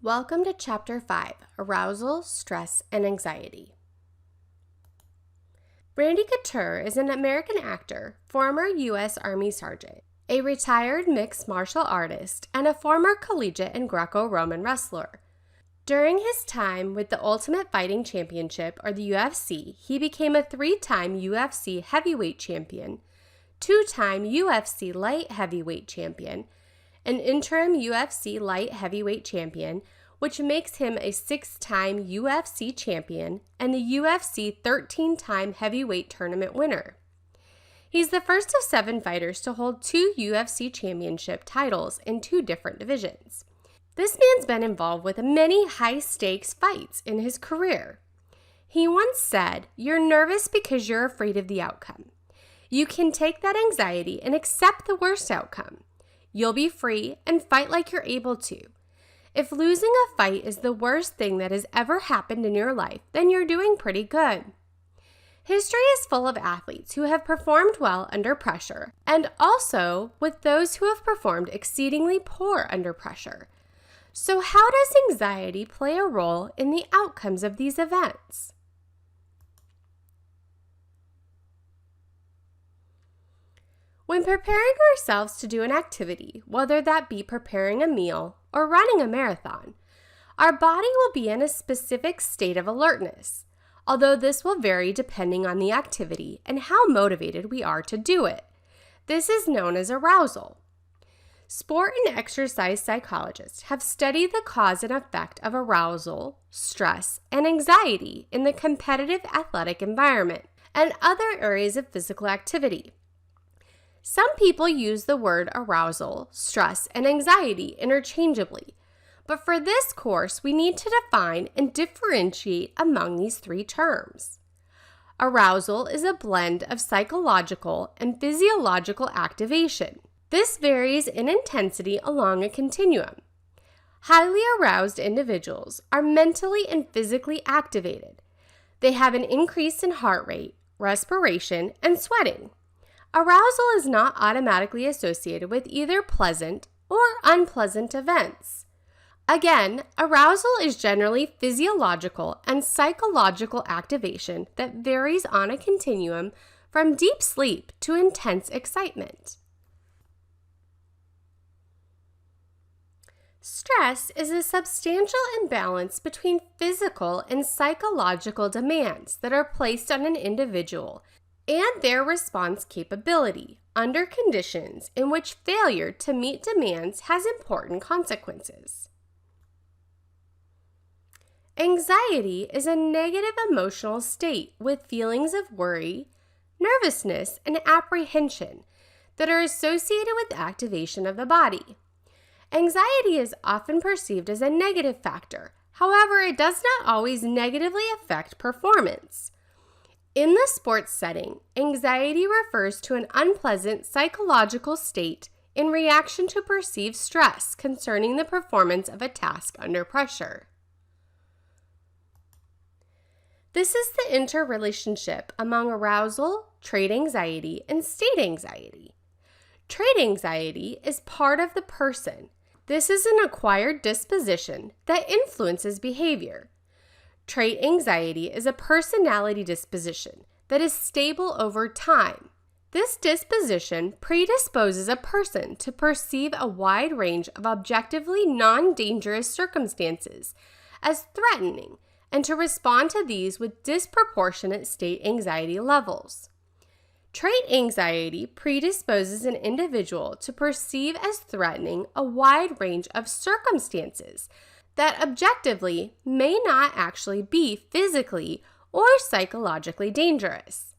Welcome to Chapter 5, Arousal, Stress, and Anxiety. Randy Couture is an American actor, former U.S. Army Sergeant, a retired mixed martial artist, and a former collegiate and Greco-Roman wrestler. During his time with the Ultimate Fighting Championship, or the UFC, he became a 3-time UFC heavyweight champion, 2-time UFC light heavyweight champion, an interim UFC light heavyweight champion, which makes him a 6-time UFC champion and a UFC 13-time heavyweight tournament winner. He's the first of 7 fighters to hold 2 UFC championship titles in 2 different divisions. This man's been involved with many high-stakes fights in his career. He once said, "You're nervous because you're afraid of the outcome. You can take that anxiety and accept the worst outcome. You'll be free and fight like you're able to. If losing a fight is the worst thing that has ever happened in your life, then you're doing pretty good." History is full of athletes who have performed well under pressure, and also with those who have performed exceedingly poor under pressure. So how does anxiety play a role in the outcomes of these events? When preparing ourselves to do an activity, whether that be preparing a meal or running a marathon, our body will be in a specific state of alertness, although this will vary depending on the activity and how motivated we are to do it. This is known as arousal. Sport and exercise psychologists have studied the cause and effect of arousal, stress, and anxiety in the competitive athletic environment and other areas of physical activity. Some people use the word arousal, stress, and anxiety interchangeably, but for this course, we need to define and differentiate among these 3 terms. Arousal is a blend of psychological and physiological activation. This varies in intensity along a continuum. Highly aroused individuals are mentally and physically activated. They have an increase in heart rate, respiration, and sweating. Arousal is not automatically associated with either pleasant or unpleasant events. Again, arousal is generally physiological and psychological activation that varies on a continuum from deep sleep to intense excitement. Stress is a substantial imbalance between physical and psychological demands that are placed on an individual and their response capability under conditions in which failure to meet demands has important consequences. Anxiety is a negative emotional state with feelings of worry, nervousness, and apprehension that are associated with activation of the body. Anxiety is often perceived as a negative factor. However, it does not always negatively affect performance. In the sports setting, anxiety refers to an unpleasant psychological state in reaction to perceived stress concerning the performance of a task under pressure. This is the interrelationship among arousal, trait anxiety, and state anxiety. Trait anxiety is part of the person. This is an acquired disposition that influences behavior. Trait anxiety is a personality disposition that is stable over time. This disposition predisposes a person to perceive a wide range of objectively non-dangerous circumstances as threatening and to respond to these with disproportionate state anxiety levels. Trait anxiety predisposes an individual to perceive as threatening a wide range of circumstances that objectively may not actually be physically or psychologically dangerous.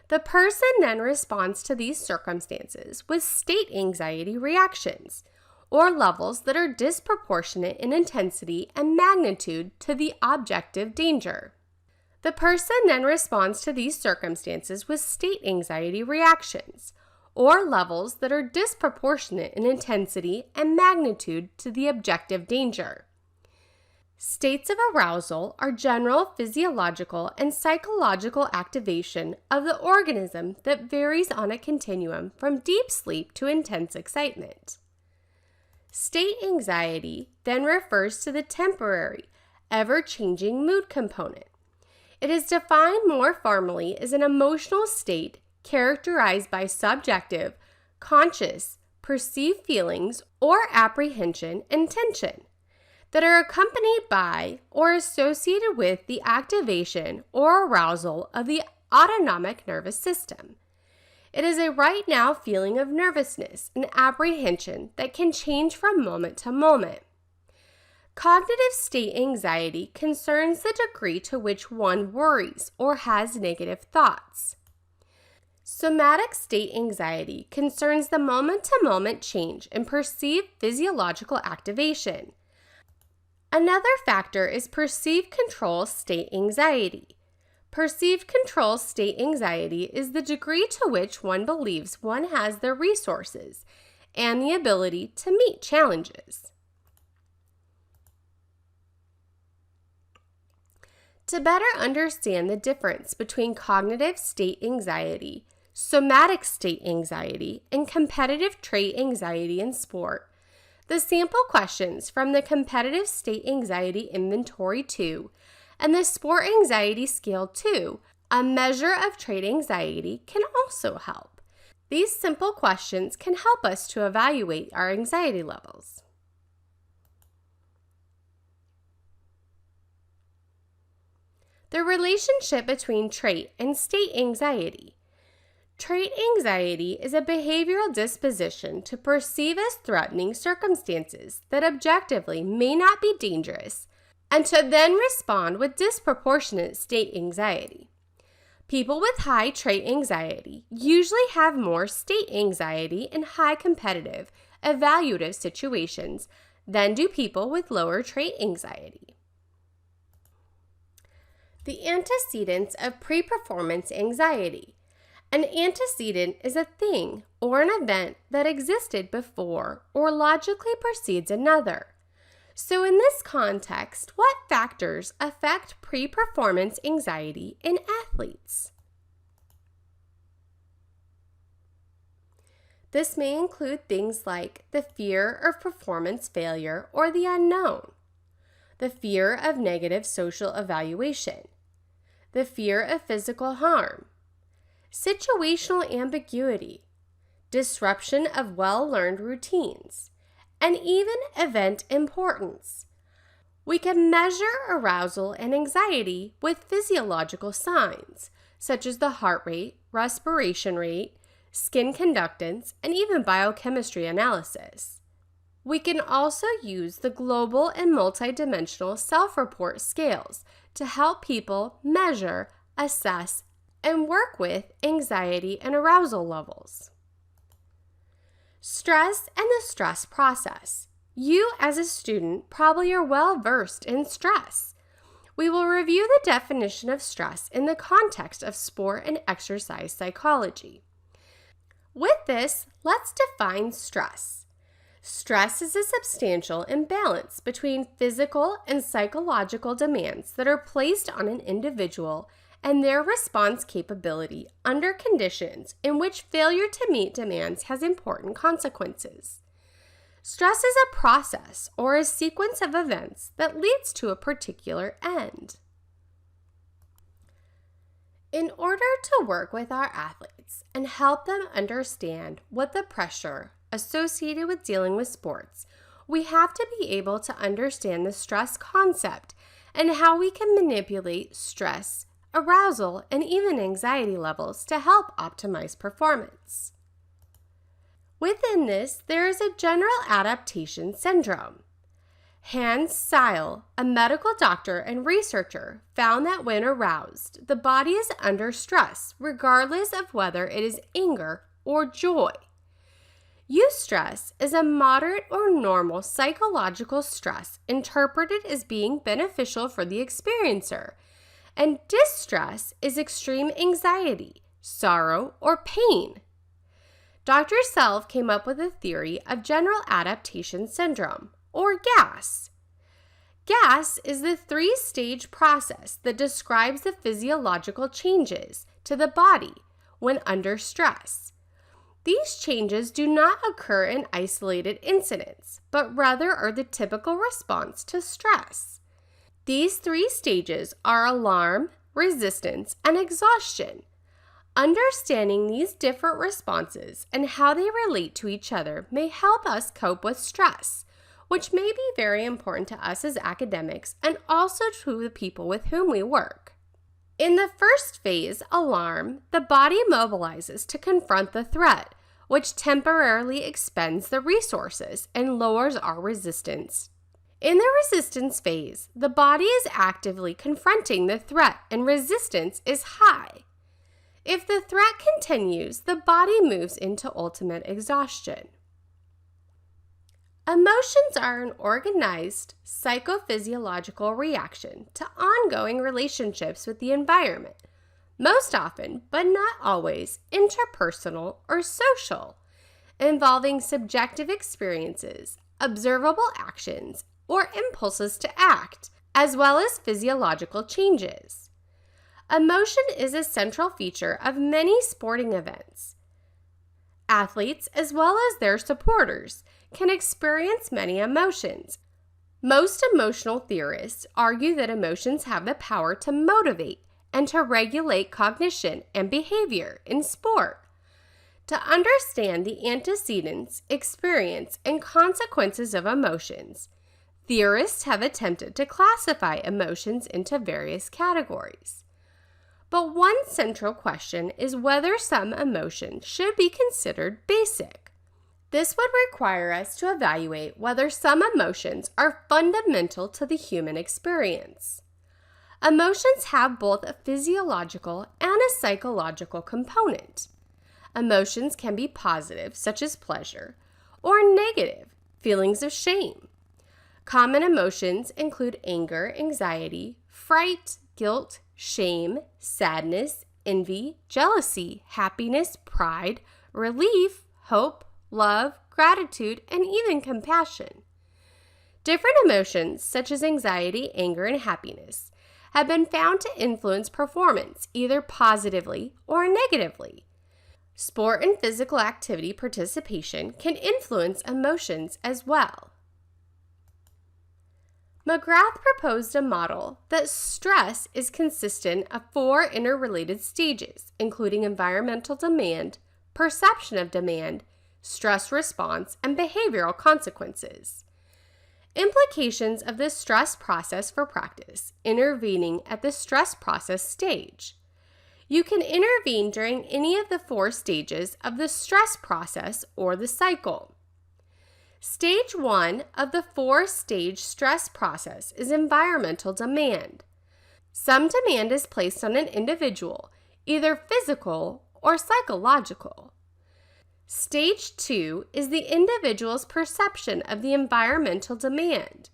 The person then responds to these circumstances with state anxiety reactions, or levels that are disproportionate in intensity and magnitude to the objective danger. The person then responds to these circumstances with state anxiety reactions, or levels that are disproportionate in intensity and magnitude to the objective danger. States of arousal are general physiological and psychological activation of the organism that varies on a continuum from deep sleep to intense excitement. State anxiety then refers to the temporary, ever-changing mood component. It is defined more formally as an emotional state characterized by subjective, conscious, perceived feelings or apprehension and tension that are accompanied by or associated with the activation or arousal of the autonomic nervous system. It is a right now feeling of nervousness and apprehension that can change from moment to moment. Cognitive state anxiety concerns the degree to which one worries or has negative thoughts. Somatic state anxiety concerns the moment-to-moment change in perceived physiological activation. Another factor is perceived control state anxiety. Perceived control state anxiety is the degree to which one believes one has the resources and the ability to meet challenges. To better understand the difference between cognitive state anxiety, somatic state anxiety, and competitive trait anxiety in sport, the sample questions from the Competitive State Anxiety Inventory 2 and the Sport Anxiety Scale 2, a measure of trait anxiety, can also help. These simple questions can help us to evaluate our anxiety levels. The relationship between trait and state anxiety. Trait anxiety is a behavioral disposition to perceive as threatening circumstances that objectively may not be dangerous and to then respond with disproportionate state anxiety. People with high trait anxiety usually have more state anxiety in high competitive, evaluative situations than do people with lower trait anxiety. The antecedents of pre-performance anxiety. An antecedent is a thing or an event that existed before or logically precedes another. So in this context, what factors affect pre-performance anxiety in athletes? This may include things like the fear of performance failure or the unknown, the fear of negative social evaluation, the fear of physical harm, situational ambiguity, disruption of well-learned routines, and even event importance. We can measure arousal and anxiety with physiological signs, such as the heart rate, respiration rate, skin conductance, and even biochemistry analysis. We can also use the global and multidimensional self-report scales to help people measure, assess, and work with anxiety and arousal levels. Stress and the stress process. You as a student probably are well versed in stress. We will review the definition of stress in the context of sport and exercise psychology. With this, let's define stress. Stress is a substantial imbalance between physical and psychological demands that are placed on an individual and their response capability under conditions in which failure to meet demands has important consequences. Stress is a process or a sequence of events that leads to a particular end. In order to work with our athletes and help them understand what the pressure associated with dealing with sports, we have to be able to understand the stress concept and how we can manipulate stress, arousal, and even anxiety levels to help optimize performance. Within this, there is a general adaptation syndrome. Hans Seil, a medical doctor and researcher, found that when aroused, the body is under stress, regardless of whether it is anger or joy. Eustress is a moderate or normal psychological stress interpreted as being beneficial for the experiencer, and distress is extreme anxiety, sorrow, or pain. Dr. Self came up with a theory of general adaptation syndrome, or GAS. GAS is the three-stage process that describes the physiological changes to the body when under stress. These changes do not occur in isolated incidents, but rather are the typical response to stress. These 3 stages are alarm, resistance, and exhaustion. Understanding these different responses and how they relate to each other may help us cope with stress, which may be very important to us as academics and also to the people with whom we work. In the first phase, alarm, the body mobilizes to confront the threat, which temporarily expends the resources and lowers our resistance. In the resistance phase, the body is actively confronting the threat and resistance is high. If the threat continues, the body moves into ultimate exhaustion. Emotions are an organized psychophysiological reaction to ongoing relationships with the environment, most often, but not always, interpersonal or social, involving subjective experiences, observable actions, or impulses to act, as well as physiological changes. Emotion is a central feature of many sporting events. Athletes, as well as their supporters, can experience many emotions. Most emotional theorists argue that emotions have the power to motivate and to regulate cognition and behavior in sport. To understand the antecedents, experience, and consequences of emotions, theorists have attempted to classify emotions into various categories. But one central question is whether some emotions should be considered basic. This would require us to evaluate whether some emotions are fundamental to the human experience. Emotions have both a physiological and a psychological component. Emotions can be positive, such as pleasure, or negative, feelings of shame. Common emotions include anger, anxiety, fright, guilt, shame, sadness, envy, jealousy, happiness, pride, relief, hope, love, gratitude, and even compassion. Different emotions, such as anxiety, anger, and happiness, have been found to influence performance either positively or negatively. Sport and physical activity participation can influence emotions as well. McGrath proposed a model that stress is consistent of 4 interrelated stages, including environmental demand, perception of demand, stress response, and behavioral consequences. Implications of the stress process for practice: intervening at the stress process stage. You can intervene during any of the 4 stages of the stress process or the cycle. Stage 1 of the 4-stage stress process is environmental demand. Some demand is placed on an individual, either physical or psychological. Stage 2 is the individual's perception of the environmental demand.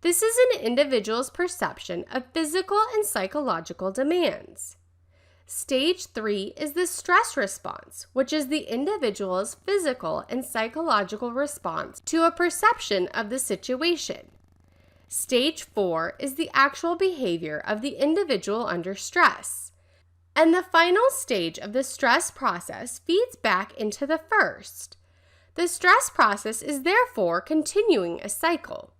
This is an individual's perception of physical and psychological demands. Stage 3 is the stress response, which is the individual's physical and psychological response to a perception of the situation. Stage 4 is the actual behavior of the individual under stress. And the final stage of the stress process feeds back into the first. The stress process is therefore continuing a cycle.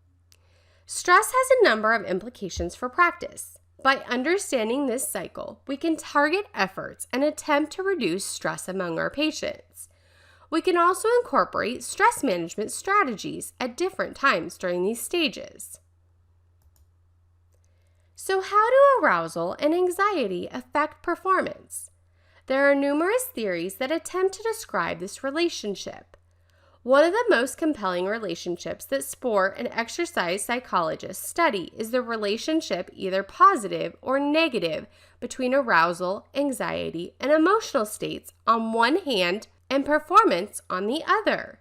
Stress has a number of implications for practice. By understanding this cycle, we can target efforts and attempt to reduce stress among our patients. We can also incorporate stress management strategies at different times during these stages. So how do arousal and anxiety affect performance? There are numerous theories that attempt to describe this relationship. One of the most compelling relationships that sport and exercise psychologists study is the relationship, either positive or negative, between arousal, anxiety, and emotional states on one hand and performance on the other.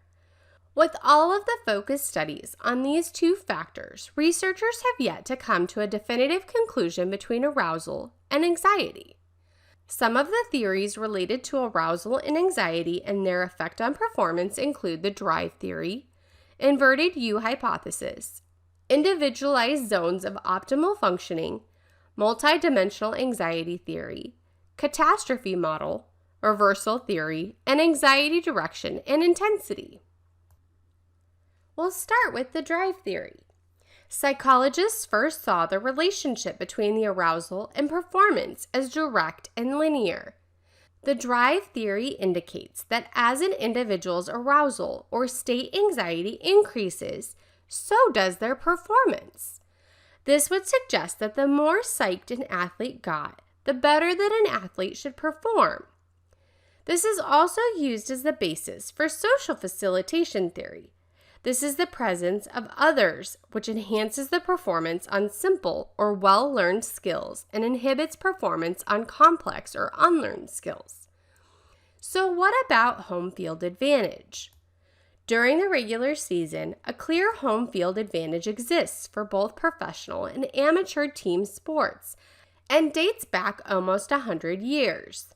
With all of the focused studies on these 2 factors, researchers have yet to come to a definitive conclusion between arousal and anxiety. Some of the theories related to arousal and anxiety and their effect on performance include the drive theory, inverted U hypothesis, individualized zones of optimal functioning, multidimensional anxiety theory, catastrophe model, reversal theory, and anxiety direction and intensity. We'll start with the drive theory. Psychologists first saw the relationship between the arousal and performance as direct and linear. The drive theory indicates that as an individual's arousal or state anxiety increases, so does their performance. This would suggest that the more psyched an athlete got, the better that an athlete should perform. This is also used as the basis for social facilitation theory. This is the presence of others, which enhances the performance on simple or well-learned skills and inhibits performance on complex or unlearned skills. So what about home field advantage? During the regular season, a clear home field advantage exists for both professional and amateur team sports and dates back almost 100 years.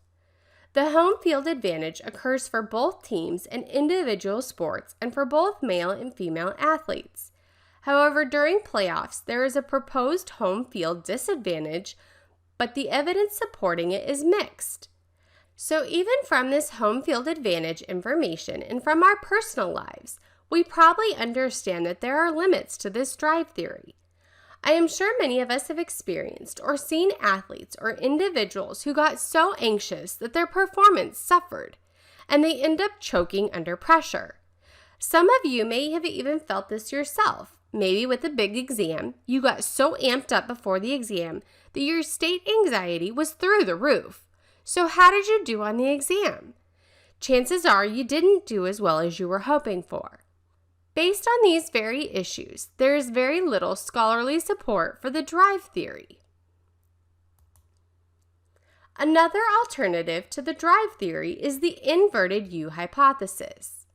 The home field advantage occurs for both teams and individual sports and for both male and female athletes. However, during playoffs, there is a proposed home field disadvantage, but the evidence supporting it is mixed. So even from this home field advantage information and from our personal lives, we probably understand that there are limits to this drive theory. I am sure many of us have experienced or seen athletes or individuals who got so anxious that their performance suffered, and they end up choking under pressure. Some of you may have even felt this yourself. Maybe with a big exam, you got so amped up before the exam that your state anxiety was through the roof. So how did you do on the exam? Chances are you didn't do as well as you were hoping for. Based on these very issues, there is very little scholarly support for the drive theory. Another alternative to the drive theory is the inverted U hypothesis.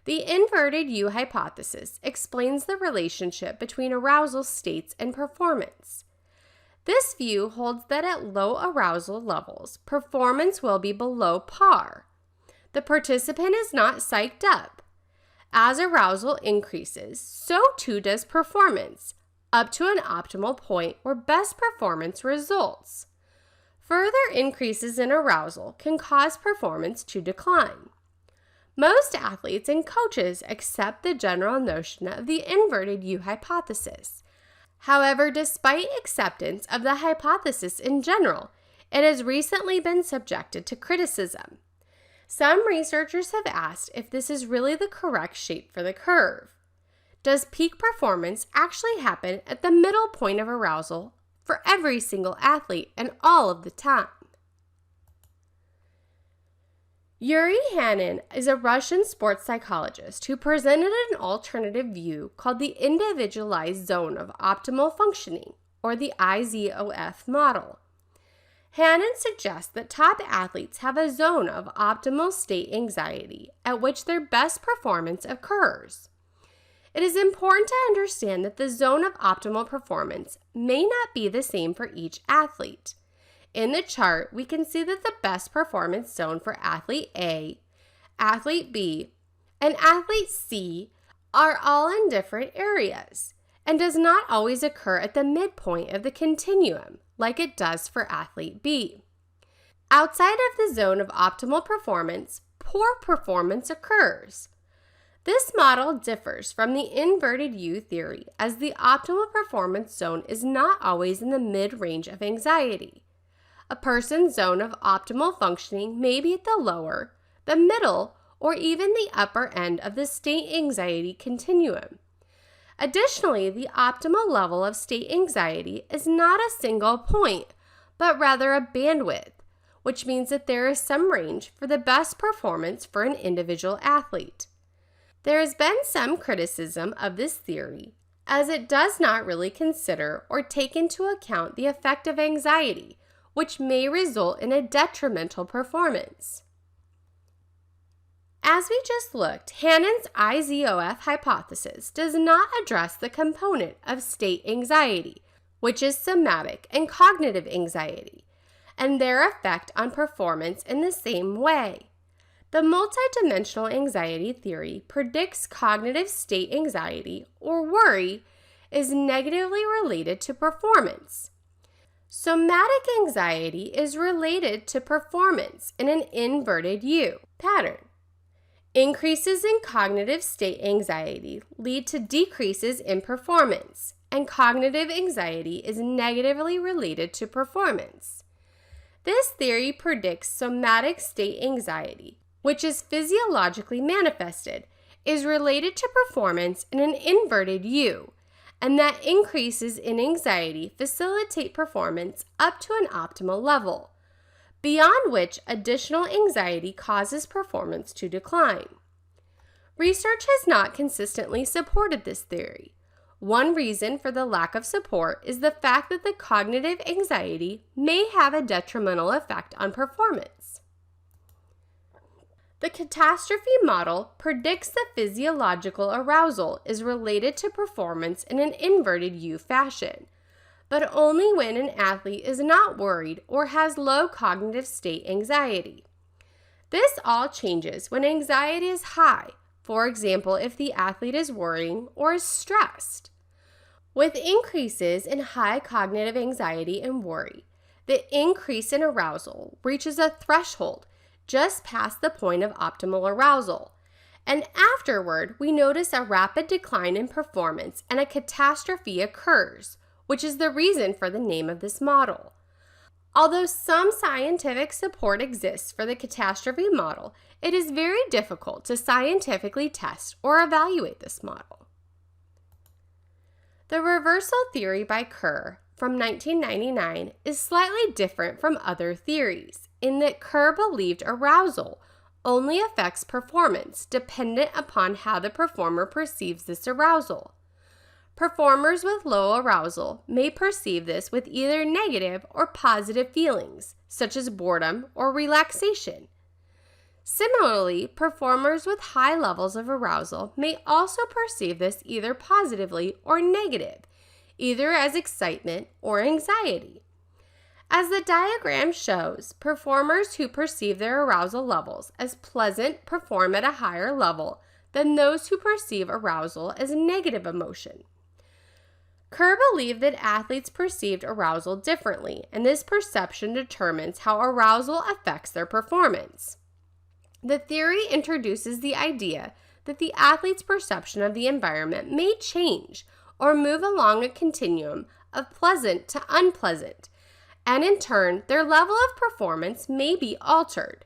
The inverted U hypothesis explains the relationship between arousal states and performance. This view holds that at low arousal levels, performance will be below par. The participant is not psyched up. As arousal increases, so too does performance, up to an optimal point where best performance results. Further increases in arousal can cause performance to decline. Most athletes and coaches accept the general notion of the inverted U hypothesis. However, despite acceptance of the hypothesis in general, it has recently been subjected to criticism. Some researchers have asked if this is really the correct shape for the curve. Does peak performance actually happen at the middle point of arousal for every single athlete and all of the time? Yuri Hanin is a Russian sports psychologist who presented an alternative view called the Individualized Zone of Optimal Functioning, or the IZOF model. Hanin suggests that top athletes have a zone of optimal state anxiety at which their best performance occurs. It is important to understand that the zone of optimal performance may not be the same for each athlete. In the chart, we can see that the best performance zone for athlete A, athlete B, and athlete C are all in different areas and does not always occur at the midpoint of the continuum, like it does for athlete B. Outside of the zone of optimal performance, poor performance occurs. This model differs from the inverted U theory, as the optimal performance zone is not always in the mid-range of anxiety. A person's zone of optimal functioning may be at the lower, the middle, or even the upper end of the state anxiety continuum. Additionally, the optimal level of state anxiety is not a single point, but rather a bandwidth, which means that there is some range for the best performance for an individual athlete. There has been some criticism of this theory, as it does not really consider or take into account the effect of anxiety, which may result in a detrimental performance. As we just looked, Hanin's IZOF hypothesis does not address the component of state anxiety, which is somatic and cognitive anxiety, and their effect on performance in the same way. The multidimensional anxiety theory predicts cognitive state anxiety, or worry, is negatively related to performance. Somatic anxiety is related to performance in an inverted U pattern. Increases in cognitive state anxiety lead to decreases in performance, and cognitive anxiety is negatively related to performance. This theory predicts somatic state anxiety, which is physiologically manifested, is related to performance in an inverted U, and that increases in anxiety facilitate performance up to an optimal level, beyond which additional anxiety causes performance to decline. Research has not consistently supported this theory. One reason for the lack of support is the fact that the cognitive anxiety may have a detrimental effect on performance. The catastrophe model predicts that physiological arousal is related to performance in an inverted U fashion, but only when an athlete is not worried or has low cognitive state anxiety. This all changes when anxiety is high, for example, if the athlete is worrying or is stressed. With increases in high cognitive anxiety and worry, the increase in arousal reaches a threshold just past the point of optimal arousal, and afterward we notice a rapid decline in performance and a catastrophe occurs, which is the reason for the name of this model. Although some scientific support exists for the catastrophe model, it is very difficult to scientifically test or evaluate this model. The reversal theory by Kerr from 1999 is slightly different from other theories in that Kerr believed arousal only affects performance dependent upon how the performer perceives this arousal. Performers with low arousal may perceive this with either negative or positive feelings, such as boredom or relaxation. Similarly, performers with high levels of arousal may also perceive this either positively or negative, either as excitement or anxiety. As the diagram shows, performers who perceive their arousal levels as pleasant perform at a higher level than those who perceive arousal as a negative emotion. Kerr believed that athletes perceived arousal differently, and this perception determines how arousal affects their performance. The theory introduces the idea that the athlete's perception of the environment may change or move along a continuum of pleasant to unpleasant, and in turn, their level of performance may be altered.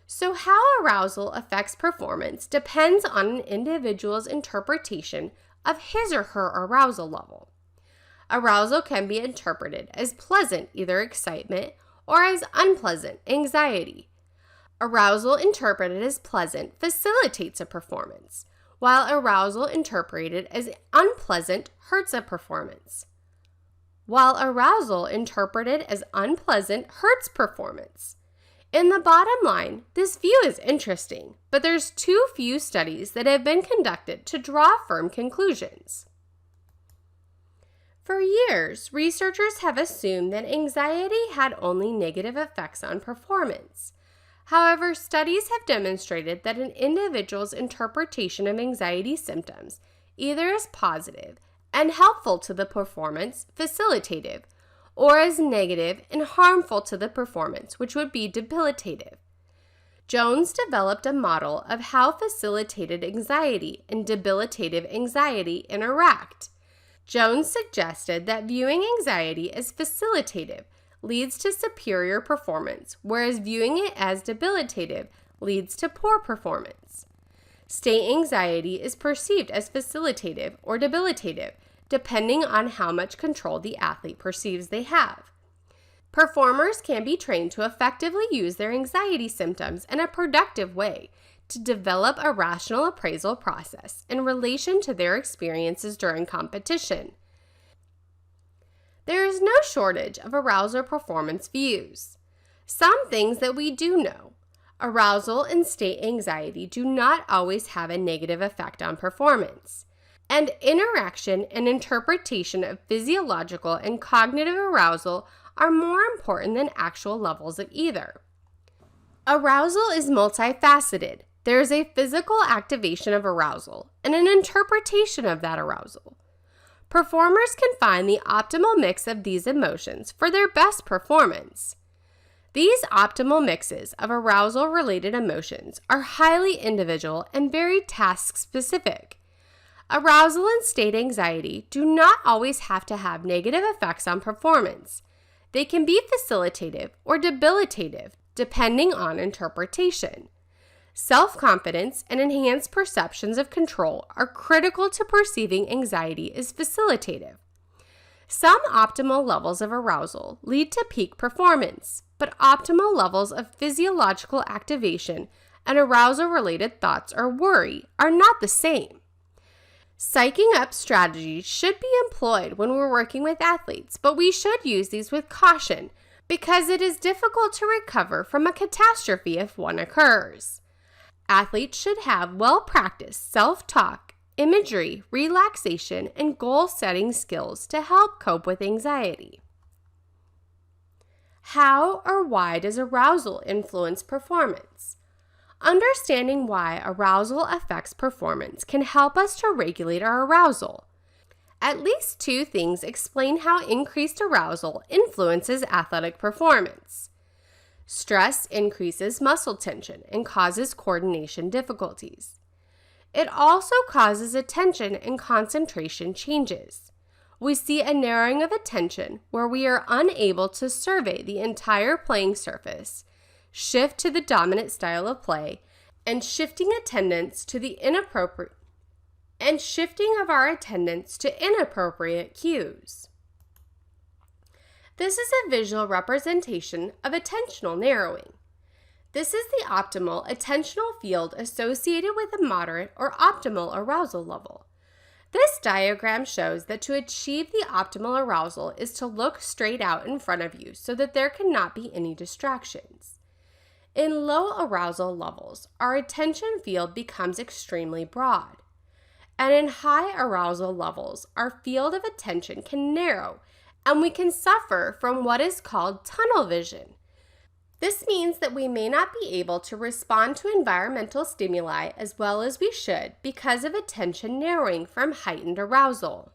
So how arousal affects performance depends on an individual's interpretation of his or her arousal level. Arousal can be interpreted as pleasant, either excitement, or as unpleasant, anxiety. Arousal interpreted as pleasant facilitates a performance, while arousal interpreted as unpleasant hurts a performance. While arousal interpreted as unpleasant hurts performance. In the bottom line, this view is interesting, but there's too few studies that have been conducted to draw firm conclusions. For years, researchers have assumed that anxiety had only negative effects on performance. However, studies have demonstrated that an individual's interpretation of anxiety symptoms, either as positive and helpful to the performance, facilitative, or as negative and harmful to the performance, which would be debilitative. Jones developed a model of how facilitated anxiety and debilitative anxiety interact. Jones suggested that viewing anxiety as facilitative leads to superior performance, whereas viewing it as debilitative leads to poor performance. State anxiety is perceived as facilitative or debilitative, depending on how much control the athlete perceives they have. Performers can be trained to effectively use their anxiety symptoms in a productive way to develop a rational appraisal process in relation to their experiences during competition. There is no shortage of arousal performance views. Some things that we do know. Arousal and state anxiety do not always have a negative effect on performance. And interaction and interpretation of physiological and cognitive arousal are more important than actual levels of either. Arousal is multifaceted. There is a physical activation of arousal and an interpretation of that arousal. performers can find the optimal mix of these emotions for their best performance. These optimal mixes of arousal-related emotions are highly individual and very task-specific. Arousal and state anxiety do not always have to have negative effects on performance. They can be facilitative or debilitative, depending on interpretation. Self-confidence and enhanced perceptions of control are critical to perceiving anxiety as facilitative. Some optimal levels of arousal lead to peak performance, but optimal levels of physiological activation and arousal-related thoughts or worry are not the same. Psyching up strategies should be employed when we're working with athletes, but we should use these with caution because it is difficult to recover from a catastrophe if one occurs. Athletes should have well-practiced self-talk, imagery, relaxation, and goal-setting skills to help cope with anxiety. How or why does arousal influence performance? Understanding why arousal affects performance can help us to regulate our arousal. At least two things explain how increased arousal influences athletic performance. Stress increases muscle tension and causes coordination difficulties. It also causes attention and concentration changes. We see a narrowing of attention where we are unable to survey the entire playing surface, shift to the dominant style of play, and shifting of our attendance to inappropriate cues. This is a visual representation of attentional narrowing. This is the optimal attentional field associated with a moderate or optimal arousal level. This diagram shows that to achieve the optimal arousal is to look straight out in front of you so that there cannot be any distractions. In low arousal levels, our attention field becomes extremely broad. And in high arousal levels, our field of attention can narrow and we can suffer from what is called tunnel vision. This means that we may not be able to respond to environmental stimuli as well as we should because of attention narrowing from heightened arousal.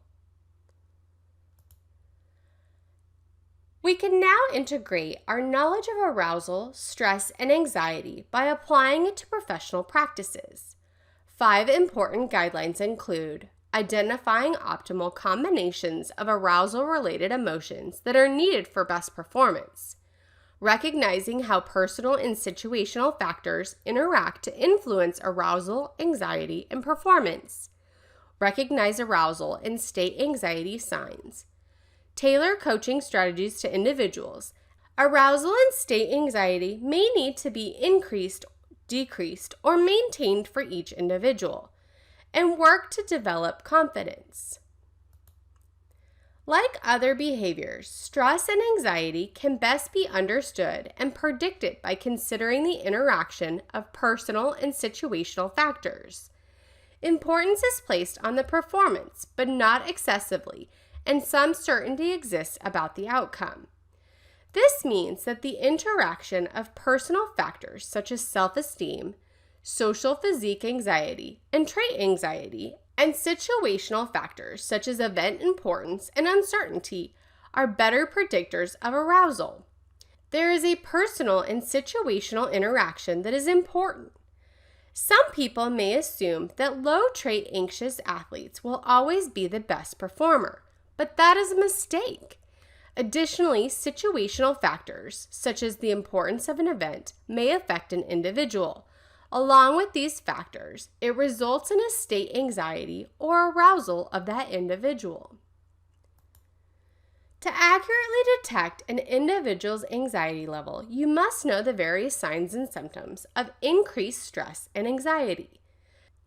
We can now integrate our knowledge of arousal, stress, and anxiety by applying it to professional practices. 5 important guidelines include identifying optimal combinations of arousal-related emotions that are needed for best performance, recognizing how personal and situational factors interact to influence arousal, anxiety, and performance, recognize arousal and state anxiety signs, tailor coaching strategies to individuals. Arousal and state anxiety may need to be increased, decreased, or maintained for each individual, and work to develop confidence. Like other behaviors, stress and anxiety can best be understood and predicted by considering the interaction of personal and situational factors. Importance is placed on the performance, but not excessively, and some certainty exists about the outcome. This means that the interaction of personal factors such as self-esteem, social physique anxiety, and trait anxiety, and situational factors such as event importance and uncertainty are better predictors of arousal. There is a personal and situational interaction that is important. Some people may assume that low-trait anxious athletes will always be the best performer, but that is a mistake. Additionally, situational factors, such as the importance of an event, may affect an individual. Along with these factors, it results in a state anxiety or arousal of that individual. To accurately detect an individual's anxiety level, you must know the various signs and symptoms of increased stress and anxiety.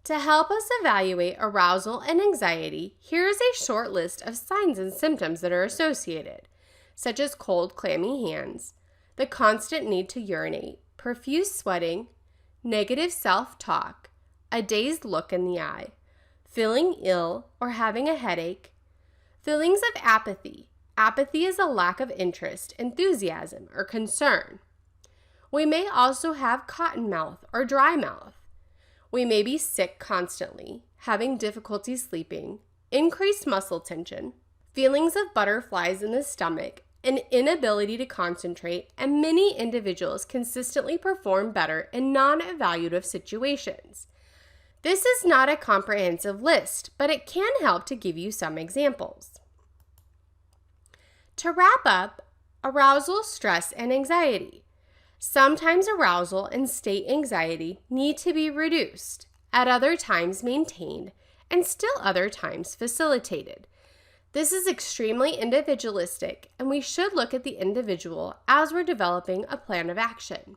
To help us evaluate arousal and anxiety, here is a short list of signs and symptoms that are associated, such as cold, clammy hands, the constant need to urinate, profuse sweating, negative self-talk, a dazed look in the eye, feeling ill or having a headache, feelings of apathy. Apathy is a lack of interest, enthusiasm, or concern. We may also have cotton mouth or dry mouth. We may be sick constantly, having difficulty sleeping, increased muscle tension, feelings of butterflies in the stomach, an inability to concentrate, and many individuals consistently perform better in non-evaluative situations. This is not a comprehensive list, but it can help to give you some examples. To wrap up, arousal, stress, and anxiety. Sometimes arousal and state anxiety need to be reduced, at other times maintained, and still other times facilitated. This is extremely individualistic, and we should look at the individual as we're developing a plan of action.